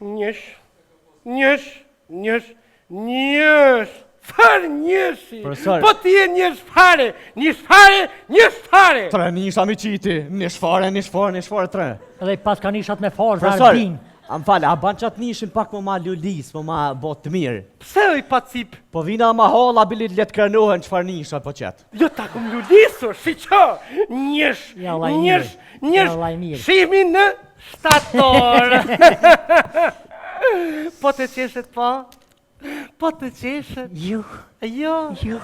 Njësh. Farë njëshi. Profesor. Po ti je njësh fare. Tre nisha mi qiti, nish fare, tre. Edhe pas ka nishat me forë, Profesor, zardin. am fale, a ban qatë nishin pak më ma lulis, më ma bot të mirë. Pse oj pacip? Po vina ma holla bilit let krenohen qfar nisha po qetë. Jo ta kum lulisur, si që? Ja, vllai mirë. Ja, vllai mirë. Shimi në shtator. Po të qeshet po? Po të qeshet? Juh, Jo. juh.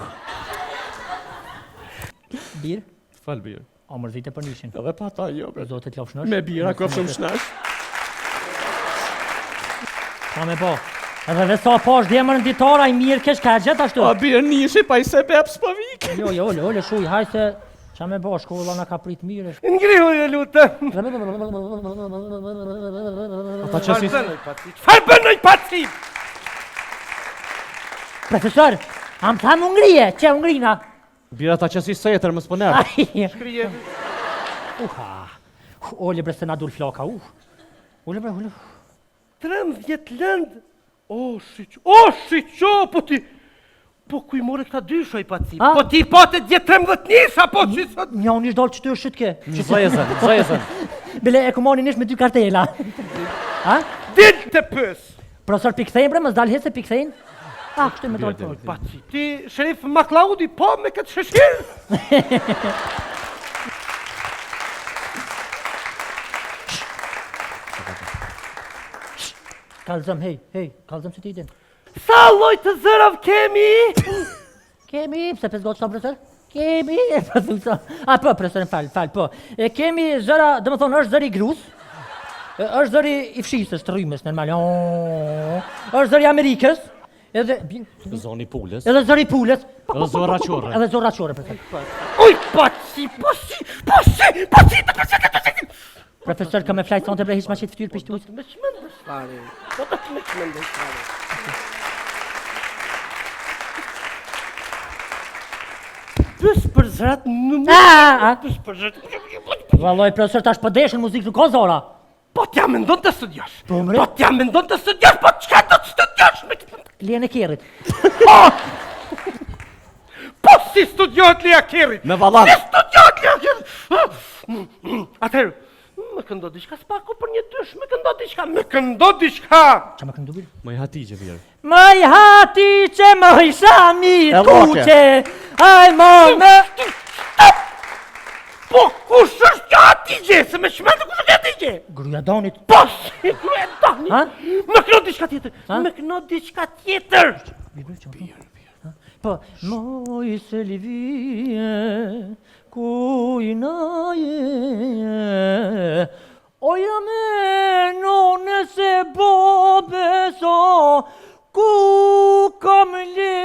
Bir, Fal birë. o mërzite për nishin. Edhe pa ta jo, bre. Zotit lofsh nësh. Me bira ko shumë shnesh. Ka me po. Edhe dhe sa pash djemër në ditora i mirë kesh ka gjet ashtu. A birë nishi pa i se bep s'pa vik. Jo, ole shuj, haj se qa me bo, shkolla na ka prit mirë. Ngrihu e lutëm. Ata që si... Çfarë bën oj pacip? Profesor, am tham Ungrije, që Ungrina? Bira ta që si setër më s'poner. Krije. Ole bre se na dul floka, Ole bre, 13 lëndë. O, shiqo, po ti... Po ku i more këta dyshoj pacip? A? Po ti po të dje 13 nisha, po që sot... Nja unë ish dollë që të shqytke. Zajezën. Bile e kumoni nish me 2 kartela. Ha? Dit të pës. Profesor pikthejnë bre, më zdal hese pikthejnë. Kështu me dollë të. Pacip, ti Sherif Maklaudi, po me këtë shëshirë? Kalzëm, hej, kalzëm që ti din. Sa lloj të zërav kemi? Kemi, pse 5 gotë shto profesor? Kemi, po, profesor, fal, po. Kemi zëra, dhe më thonë, është zëri grus, është zëri i fshisës, të rrymës, normal, është zëri Amerikës, edhe... Zoni pulës. Edhe zëri pulës. Edhe zora qore. Edhe zora qore, profesor. Oj, pacip, Profesor, ka me flajtë sonte bre hiq ma qitë ftyrë për shtuës. Me qmendës fare. Po të me qmendës fare. Pës për zrat në mu... Pës për zrat... Valoj, profesor, tash pëdeshën muzikë nuk o zora. Po t'ja mendon të studiosh. Po, mre. Po t'ja mendon të studiosh, po çka do të studiosh me këtë... Lien e kerit. Po si studiohet Lia Kerrit? Me vallan. Si studiohet Lia Kerrit? Atëherë, më këndo diçka s'paku për një dysh, më këndo diçka. Qa më këndu bilë? Më i hati që birë. Mëj hati që mëj shami E loke. kuqe, aj më... Po, kush është kjo atigje? Se me shmendë kush është atigje? Gruja donit. Po, si gruja dani. Ha? Më këndo diçka tjetër. Ha? Më këndo diçka tjetër. Po, moj se livije, kujnaje, oja me none se bobe so, ku kam le.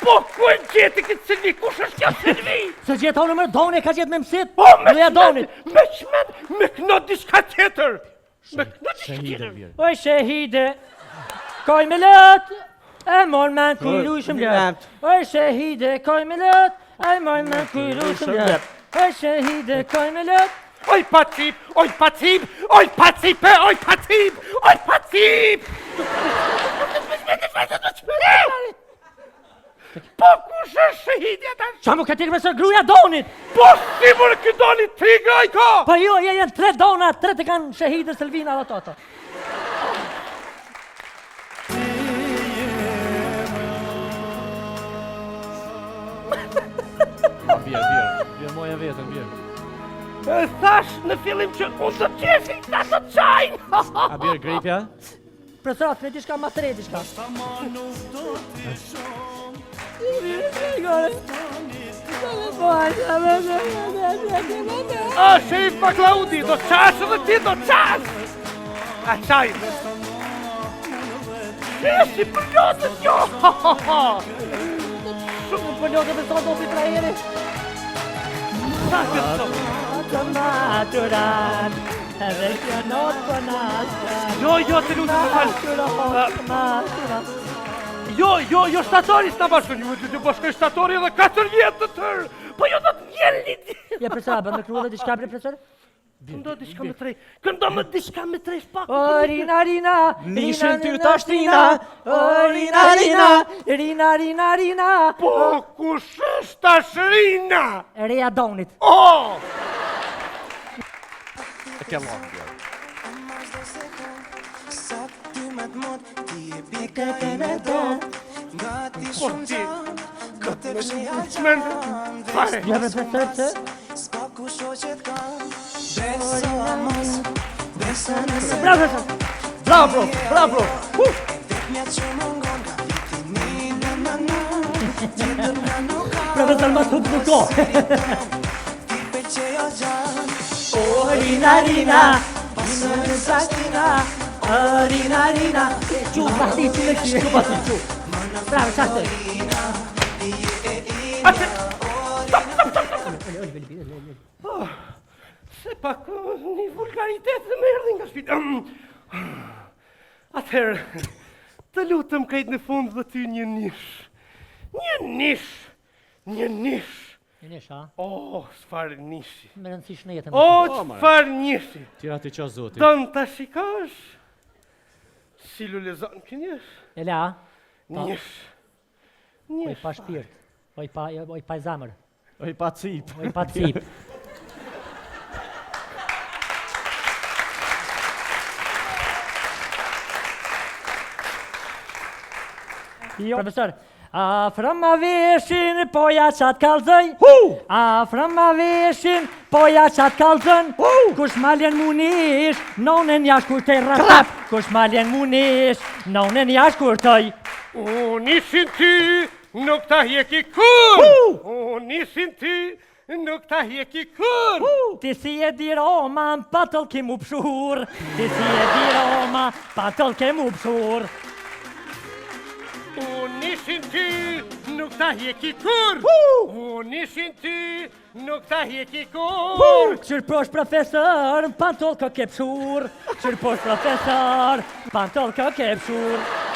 Po, ku e gjeti këtë Silvi? Kush është kjo Silvi? Se gjeta unë mërë doni ka gjetë me mësit, Po, me gruja donit. shmend, me këndo diçka tjetër. Me këndo diçka tjetër. Oj shehide, koj me lët, e mor me në kujru shumë lët. Oj shehide, koj me lët, e mor me në kujru shumë lët. Oj shehide, koj me lët. Oj pacip, oj pacip, oj pacip, oj pacip, oj pacip! Po kush është shahidja tash? Qa mu ka tjekë mesër gruja donit? Po si mërë këtë doni 3 graj ka? Po jo, janë 3 dona, 3 të kanë shahidë Selvina dhe toto. Birë moja vetën, birë. Thash në fillim që unë të qefi këta të qajnë. A birë gripja? Profesorat, me diçka ma të re diçka. A, Sherif Maklaudi, do qash edhe ti, do qash! A qaj! Si përgjotët jo! Shumë për ljotë me sonë do pi pra jeri. Sa këto? Të maturat, edhe kjo not për nashtë. Jo, të lutë më falë. Jo, shtatori s'na bashkën, ju bashkën shtatori edhe 4 vjetë të tërë. Po jo do të njëllë një. Ja, profesor, bërë me kru dhe diçka bre, profesor? Këndo diçka me tre. Këndo me diçka me tre shpak. O Rina Rina, Nishin ty tash Rina. O Rina Rina, Rina Rina Rina. Po, kush është tash Rina? Reja Donit. Oh! E ke lënë. Fare. Ja me profesor. Bravo profesor. Bravo, bravo. Profesor ma tup nuk ko. O Rina Rina, Rina Rina. Çu bati çu me çu bati çu. Bravo çaktı. Se pak një vulgaritet dhe më erdhi nga shpita. Atëherë, të lutëm kajtë në fund dhe ty një nish. Një nish. Një nish. Nish, ha? Oh, s'far nishi. Me rëndësish në jetën. Oh, s'far nishi. Tira ti qa zoti. Don të shikosh? Si lulezon kënjesh? Ela, Nish. oj pa shpirt, oj pa zamër, Oj pa cip. oj pa cip. Jo. Profesor, afra ma veshin, po ja qatë kalzëj. Afra ma veshin, po ja qatë kalzën. Kush maljen munish, nonen jash kur të rrap. Kush maljen munish, nonen jash kur tëj. O, nishin ty, nuk ta hjeki kur! O, nishin ty, nuk ta hjeki kur! Ti si e di Roma, patëll ke mu pshur. Ti si e di Roma, patëll ke mu pshur. O, nishin ty, nuk ta hjeki kur! O, nishin ty, nuk ta hjeki kur! Qërposh profesor, patëll kë ke pshur. Qërposh profesor, patëll kë ke pshur.